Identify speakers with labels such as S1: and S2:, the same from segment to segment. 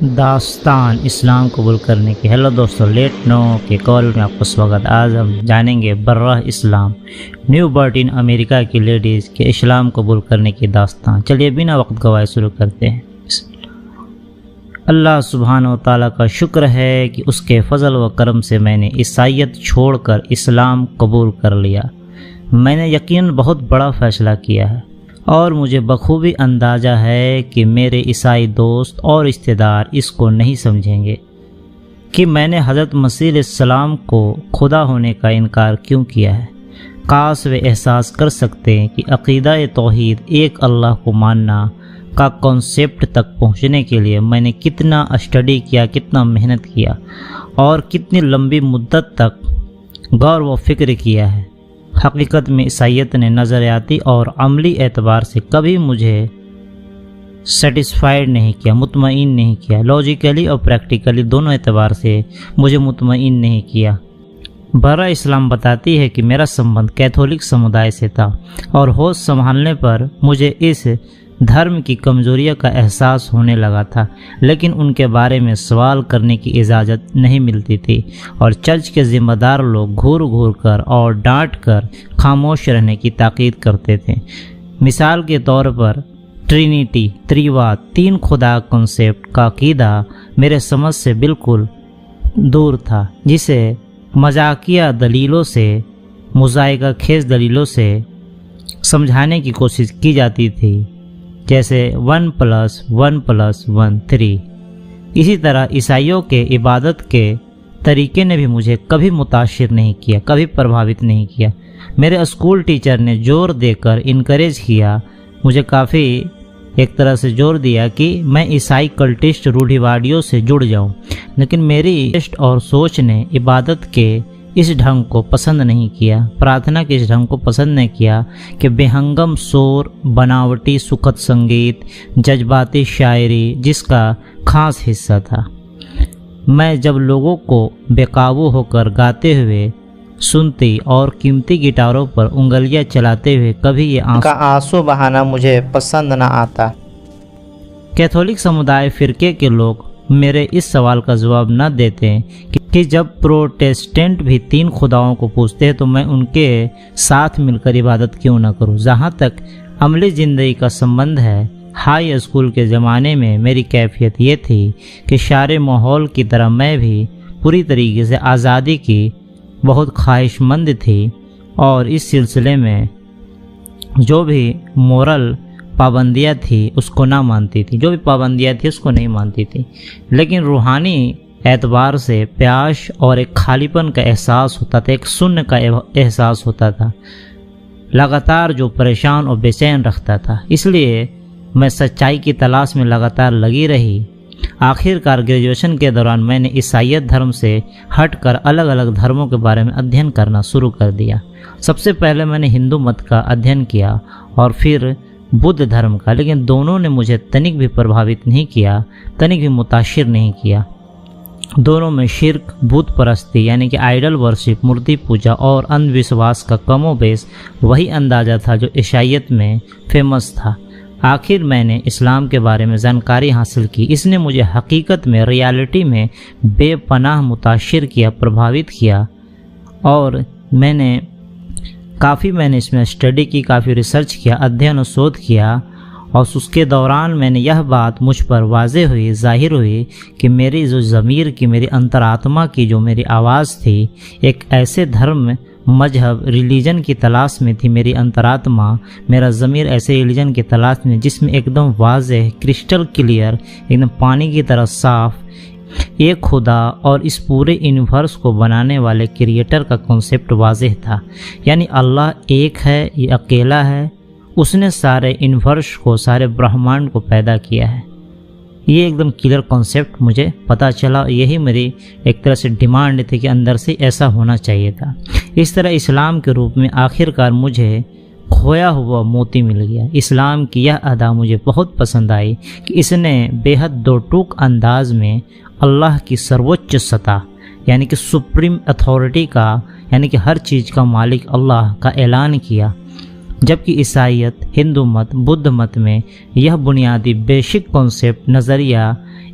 S1: داستان اسلام قبول کرنے کی۔ ہیلو دوستو، لیٹ نو کے کال میں آپ کو سواگت۔ آج ہم جانیں گے برہ اسلام نیو برتھ ان امریکہ کی لیڈیز کے اسلام قبول کرنے کی داستان۔ چلیے بنا وقت گوائے شروع کرتے ہیں۔ اللہ سبحانہ و تعالیٰ کا شکر ہے کہ اس کے فضل و کرم سے میں نے عیسائیت چھوڑ کر اسلام قبول کر لیا۔ میں نے یقیناً بہت بڑا فیصلہ کیا ہے، اور مجھے بخوبی اندازہ ہے کہ میرے عیسائی دوست اور رشتہ دار اس کو نہیں سمجھیں گے کہ میں نے حضرت مسیح علیہ السلام کو خدا ہونے کا انکار کیوں کیا ہے۔ کاش وہ احساس کر سکتے ہیں کہ عقیدہ توحید ایک اللہ کو ماننا کا کنسیپٹ تک پہنچنے کے لیے میں نے کتنا اسٹڈی کیا، کتنا محنت کیا، اور کتنی لمبی مدت تک غور و فکر کیا ہے۔ حقیقت میں عیسائیت نے نظریاتی اور عملی اعتبار سے کبھی مجھے سیٹسفائیڈ نہیں کیا، مطمئن نہیں کیا۔ لاجیکلی اور پریکٹیکلی دونوں اعتبار سے مجھے مطمئن نہیں کیا۔ برہ اسلام بتاتی ہے کہ میرا سمبند کیتھولک سمودائے سے تھا، اور ہوش سنبھالنے پر مجھے اس دھرم کی کمزوریوں کا احساس ہونے لگا تھا، لیکن ان کے بارے میں سوال کرنے کی اجازت نہیں ملتی تھی، اور چرچ کے ذمہ دار لوگ گھور گھور کر اور ڈانٹ کر خاموش رہنے کی تاکید کرتے تھے۔ مثال کے طور پر ٹرینیٹی، تریواد، تین خدا کنسیپٹ کا عقیدہ میرے سمجھ سے بالکل دور تھا، جسے مذاقیہ دلیلوں سے، مذائقہ خیز دلیلوں سے سمجھانے کی کوشش کی جاتی تھی، جیسے 1+1+1 3۔ اسی طرح عیسائیوں کے عبادت کے طریقے نے بھی مجھے کبھی متاثر نہیں کیا، کبھی پربھاوت نہیں کیا۔ میرے اسکول ٹیچر نے زور دے کر انکریج کیا، مجھے کافی ایک طرح سے زور دیا کہ میں عیسائی کلٹسٹ روڑھیواڑیوں سے جڑ جاؤں، لیکن میری ٹیسٹ اور سوچ نے عبادت کے اس ڈھنگ کو پسند نہیں کیا، پرارتھنا کے اس ڈھنگ کو پسند نہیں کیا کہ بے ہنگم شور، بناوٹی سکھد سنگیت، جذباتی شاعری جس کا خاص حصہ تھا۔ میں جب لوگوں کو بے قابو ہو کر گاتے ہوئے سنتی اور قیمتی گٹاروں پر انگلیاں چلاتے ہوئے کبھی یہ آنسو بہانا مجھے پسند نہ آتا۔ کیتھولک سمودائے فرقے کے لوگ میرے اس سوال کا جواب نہ دیتے کہ جب پروٹیسٹنٹ بھی تین خداؤں کو پوچھتے ہیں تو میں ان کے ساتھ مل کر عبادت کیوں نہ کروں۔ جہاں تک عملی زندگی کا سمبند ہے، ہائی اسکول کے زمانے میں میری کیفیت یہ تھی کہ شارع ماحول کی طرح میں بھی پوری طریقے سے آزادی کی بہت خواہش مند تھی، اور اس سلسلے میں جو بھی مورل پابندیاں تھی اس کو نہ مانتی تھی، جو بھی پابندیاں تھی اس کو نہیں مانتی تھی، لیکن روحانی اعتبار سے پیاس اور ایک خالی پن کا احساس ہوتا تھا، ایک سن کا احساس ہوتا تھا لگاتار، جو پریشان اور بے چین رکھتا تھا۔ اس لیے میں سچائی کی تلاش میں لگاتار لگی رہی۔ آخر کار گریجویشن کے دوران میں نے عیسائیت دھرم سے ہٹ کر الگ الگ دھرموں کے بارے میں ادھین کرنا شروع کر دیا۔ سب سے پہلے میں نے ہندو مت کا ادھین کیا اور پھر بدھ دھرم کا، لیکن دونوں نے مجھے تنک بھی پربھاوت نہیں کیا، تنک بھی متاثر نہیں کیا۔ دونوں میں شرک، بت پرستی یعنی کہ آئیڈل ورشپ، مورتی پوجا اور اندھ وشواس کا کم و بیش وہی اندازہ تھا جو عیسائیت میں فیمس تھا۔ آخر میں نے اسلام کے بارے میں جانکاری حاصل کی، اس نے مجھے حقیقت میں، ریالٹی میں بے پناہ متاثر کیا، پربھاوت کیا، اور میں نے اس میں اسٹڈی کی، کافی ریسرچ کیا، ادھین و شودھ کیا، اور اس کے دوران میں نے یہ بات مجھ پر واضح ہوئی، ظاہر ہوئی کہ میری جو ضمیر کی، میری انترآتما کی جو میری آواز تھی، ایک ایسے دھرم، مذہب، ریلیجن کی تلاش میں تھی۔ میری انترآتما، میرا ضمیر ایسے ریلیجن کی تلاش میں جس میں ایک دم واضح، کرسٹل کلیئر، ایک دم پانی کی طرح صاف ایک خدا اور اس پورے یونیورس کو بنانے والے کریٹر کا کنسیپٹ واضح تھا۔ یعنی اللہ ایک ہے، یہ اکیلا ہے، اس نے سارے یونیورس کو، سارے برہمانڈ کو پیدا کیا ہے۔ یہ ایک دم کلیئر کنسیپٹ مجھے پتہ چلا، یہی میری ایک طرح سے ڈیمانڈ تھی کہ اندر سے ایسا ہونا چاہیے تھا۔ اس طرح اسلام کے روپ میں آخر کار مجھے کھویا ہوا موتی مل گیا۔ اسلام کی یہ ادا مجھے بہت پسند آئی کہ اس نے بے حد دو ٹوک انداز میں اللہ کی سروچ سطح یعنی کہ سپریم اتھارٹی کا، یعنی کہ ہر چیز کا مالک اللہ کا اعلان کیا، جبکہ عیسائیت، ہندو مت، بدھ مت میں یہ بنیادی بیسک کانسیپٹ، نظریہ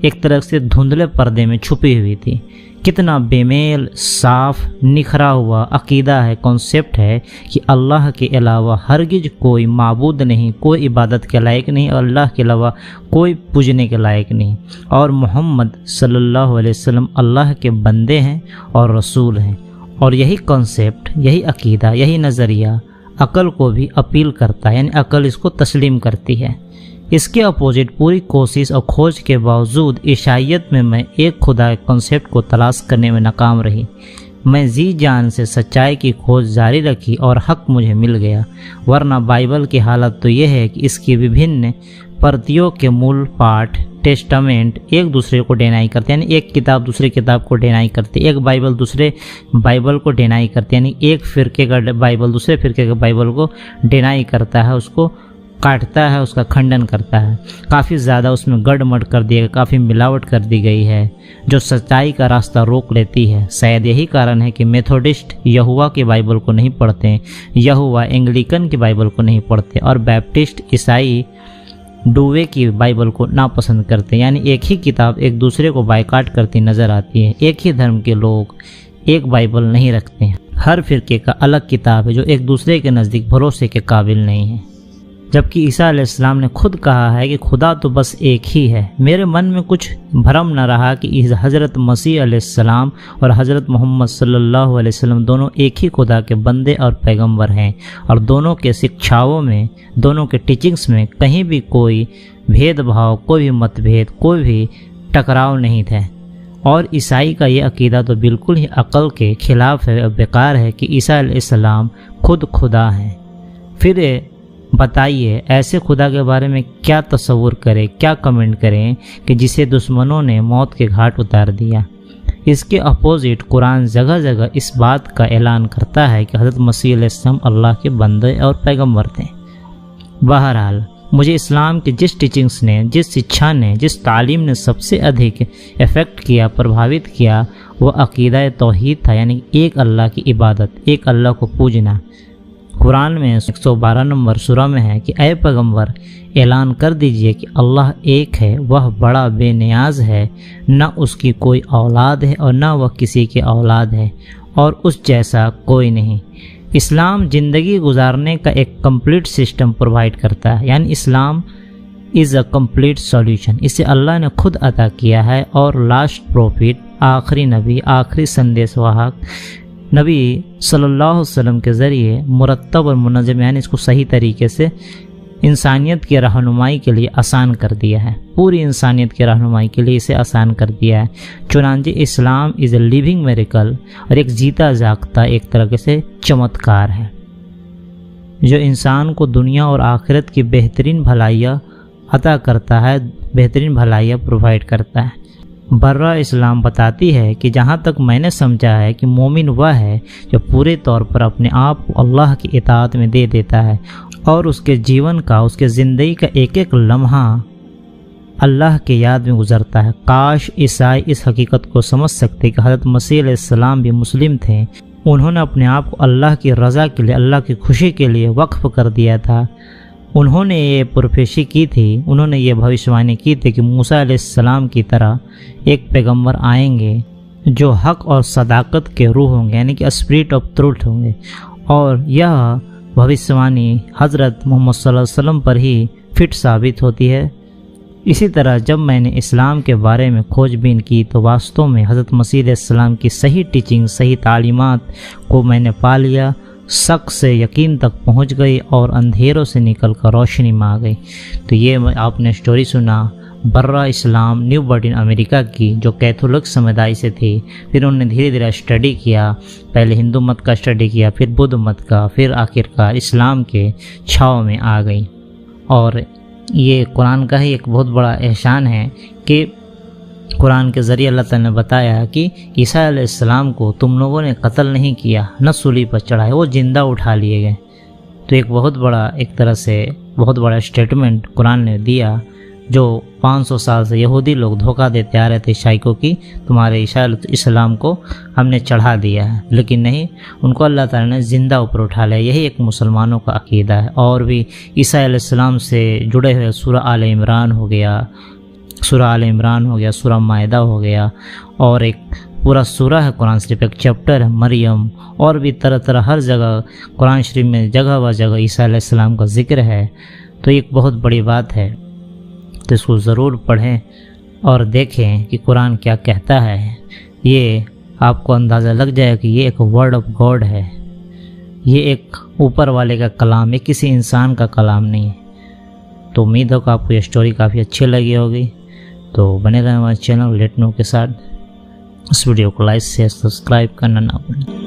S1: ایک طرح سے دھندلے پردے میں چھپی ہوئی تھی۔ کتنا بے میل، صاف، نکھرا ہوا عقیدہ ہے، کنسیپٹ ہے کہ اللہ کے علاوہ ہرگز کوئی معبود نہیں، کوئی عبادت کے لائق نہیں، اور اللہ کے علاوہ کوئی پوجنے کے لائق نہیں، اور محمد صلی اللہ علیہ وسلم اللہ کے بندے ہیں اور رسول ہیں۔ اور یہی کنسیپٹ، یہی عقیدہ، یہی نظریہ عقل کو بھی اپیل کرتا ہے، یعنی عقل اس کو تسلیم کرتی ہے۔ اس کے اپوزٹ پوری کوشش اور کھوج کے باوجود عیسائیت میں ایک خدا کے کنسیپٹ کو تلاش کرنے میں ناکام رہی۔ میں جی جان سے سچائی کی کھوج جاری رکھی اور حق مجھے مل گیا، ورنہ بائبل کی حالت تو یہ ہے کہ اس کی وبھن پرتیوں کے مول پاٹ، ٹیسٹامنٹ ایک دوسرے کو ڈینائی کرتے ہیں، یعنی ایک کتاب دوسرے کتاب کو ڈینائی کرتے، ایک بائبل دوسرے بائبل کو ڈینائی کرتے، یعنی ایک فرقے کا بائبل دوسرے فرقے کے بائبل کو ڈینائی کرتا ہے، اس کو کاٹتا ہے، اس کا کھنڈن کرتا ہے۔ کافی زیادہ اس میں گڑ مڑ کر دیا گیا، کافی ملاوٹ کر دی گئی ہے جو سچائی کا راستہ روک لیتی ہے۔ شاید یہی کارن ہے کہ میتھوڈسٹ یہوہ کے بائبل کو نہیں پڑھتے، یہوہ انگلیکن کی بائبل کو نہیں پڑھتے، اور بیپٹسٹ عیسائی ڈووے کی بائبل کو ناپسند کرتے، یعنی ایک ہی کتاب ایک دوسرے کو بائیکاٹ کرتی نظر آتی ہے۔ ایک ہی دھرم کے لوگ ایک بائبل نہیں رکھتے ہیں، ہر فرقے کا الگ کتاب ہے جو ایک دوسرے کے نزدیک بھروسے کے قابل نہیں ہے۔ جبکہ عیسیٰ علیہ السلام نے خود کہا ہے کہ خدا تو بس ایک ہی ہے۔ میرے من میں کچھ بھرم نہ رہا کہ حضرت مسیح علیہ السلام اور حضرت محمد صلی اللہ علیہ وسلم دونوں ایک ہی خدا کے بندے اور پیغمبر ہیں، اور دونوں کے شکشاؤں میں، دونوں کے ٹیچنگز میں کہیں بھی کوئی بھید بھاؤ، کوئی بھی مت بھید، کوئی بھی ٹکراؤ نہیں تھا۔ اور عیسائی کا یہ عقیدہ تو بالکل ہی عقل کے خلاف ہے اور بیکار ہے کہ عیسیٰ علیہ السلام خود خدا ہیں۔ پھر بتائیے ایسے خدا کے بارے میں کیا تصور کریں، کیا کمنٹ کریں کہ جسے دشمنوں نے موت کے گھاٹ اتار دیا۔ اس کے اپوزٹ قرآن جگہ جگہ اس بات کا اعلان کرتا ہے کہ حضرت مسیح علیہ السلام اللہ کے بندے اور پیغمبر تھے۔ بہرحال مجھے اسلام کی جس ٹیچنگز نے، جس شکشا نے، جس تعلیم نے سب سے ادھک افیکٹ کیا، پربھاوت کیا، وہ عقیدہ توحید تھا، یعنی ایک اللہ کی عبادت، ایک اللہ کو پوجنا۔ قرآن میں 112 نمبر سورہ میں ہے کہ اے پیغمبر اعلان کر دیجئے کہ اللہ ایک ہے، وہ بڑا بے نیاز ہے، نہ اس کی کوئی اولاد ہے اور نہ وہ کسی کے اولاد ہے، اور اس جیسا کوئی نہیں۔ اسلام زندگی گزارنے کا ایک کمپلیٹ سسٹم پرووائڈ کرتا ہے، یعنی اسلام از اے کمپلیٹ سولوشن۔ اسے اللہ نے خود عطا کیا ہے، اور لاسٹ پروفٹ، آخری نبی، آخری سندیش واہک نبی صلی اللہ علیہ وسلم کے ذریعے مرتب اور منظم، یعنی اس کو صحیح طریقے سے انسانیت کی رہنمائی کے لیے آسان کر دیا ہے، پوری انسانیت کی رہنمائی کے لیے اسے آسان کر دیا ہے۔ چنانچہ اسلام از اے لیونگ میریکل، اور ایک جیتا جاگتا ایک طرح سے چمتکار ہے جو انسان کو دنیا اور آخرت کی بہترین بھلائیاں عطا کرتا ہے، بہترین بھلائیاں پرووائڈ کرتا ہے۔ برہ اسلام بتاتی ہے کہ جہاں تک میں نے سمجھا ہے کہ مومن وہ ہے جو پورے طور پر اپنے آپ کو اللہ کی اطاعت میں دے دیتا ہے، اور اس کے جیون کا، اس کے زندگی کا ایک ایک لمحہ اللہ کے یاد میں گزرتا ہے۔ کاش عیسائی اس حقیقت کو سمجھ سکتے کہ حضرت مسیح علیہ السلام بھی مسلم تھے، انہوں نے اپنے آپ کو اللہ کی رضا کے لیے، اللہ کی خوشی کے لیے وقف کر دیا تھا۔ انہوں نے یہ پروفیسی کی تھی، انہوں نے یہ بھوشوانی کی تھی کہ موسیٰ علیہ السلام کی طرح ایک پیغمبر آئیں گے جو حق اور صداقت کے روح ہوں گے، یعنی کہ اسپرٹ آف ٹروتھ ہوں گے، اور یہ بھوشوانی حضرت محمد صلی اللہ علیہ وسلم پر ہی فٹ ثابت ہوتی ہے۔ اسی طرح جب میں نے اسلام کے بارے میں کھوج بین کی تو واستو میں حضرت مسیح علیہ السلام کی صحیح ٹیچنگ، صحیح تعلیمات کو میں نے پا لیا، شک سے یقین تک پہنچ گئی، اور اندھیروں سے نکل کر روشنی میں آ گئی۔ تو یہ آپ نے سٹوری سنا برہ اسلام نیو برڈ ان امریکہ کی، جو کیتھولک سمدائی سے تھی۔ پھر انہوں نے دھیرے دھیرے اسٹڈی کیا، پہلے ہندو مت کا اسٹڈی کیا، پھر بدھ مت کا، پھر آخرکار اسلام کے چھاؤں میں آ گئی۔ اور یہ قرآن کا ہی ایک بہت بڑا احسان ہے کہ قرآن کے ذریعے اللہ تعالیٰ نے بتایا کہ عیسیٰ علیہ السلام کو تم لوگوں نے قتل نہیں کیا، نہ سولی پر چڑھائے، وہ زندہ اٹھا لیے گئے۔ تو ایک بہت بڑا، ایک طرح سے بہت بڑا اسٹیٹمنٹ قرآن نے دیا، جو 500 سال سے یہودی لوگ دھوکہ دیتے آ رہے تھے عیسائی کو کہ تمہارے عیسیٰ علیہ السلام کو ہم نے چڑھا دیا ہے، لیکن نہیں، ان کو اللہ تعالیٰ نے زندہ اوپر اٹھا لیا۔ یہی ایک مسلمانوں کا عقیدہ ہے۔ اور بھی عیسیٰ علیہ السلام سے جڑے ہوئے سورہ آل عمران ہو گیا، سورہ آل عمران ہو گیا، سورہ مائدہ ہو گیا، اور ایک پورا سورہ ہے قرآن شریف، ایک چیپٹر ہے مریم، اور بھی طرح طرح ہر جگہ قرآن شریف میں جگہ و جگہ عیسیٰ علیہ السلام کا ذکر ہے۔ تو ایک بہت بڑی بات ہے، تو اس کو ضرور پڑھیں اور دیکھیں کہ قرآن کیا کہتا ہے۔ یہ آپ کو اندازہ لگ جائے کہ یہ ایک ورڈ آف گاڈ ہے، یہ ایک اوپر والے کا کلام ہے، کسی انسان کا کلام نہیں ہے۔ تو امید ہے کہ آپ کو یہ سٹوری کافی اچھی لگی ہوگی، تو بنے رہیں ہمارے چینل لیٹ نو کے ساتھ۔ اس ویڈیو کو لائک شیئر سبسکرائب کرنا نہ بھولیں۔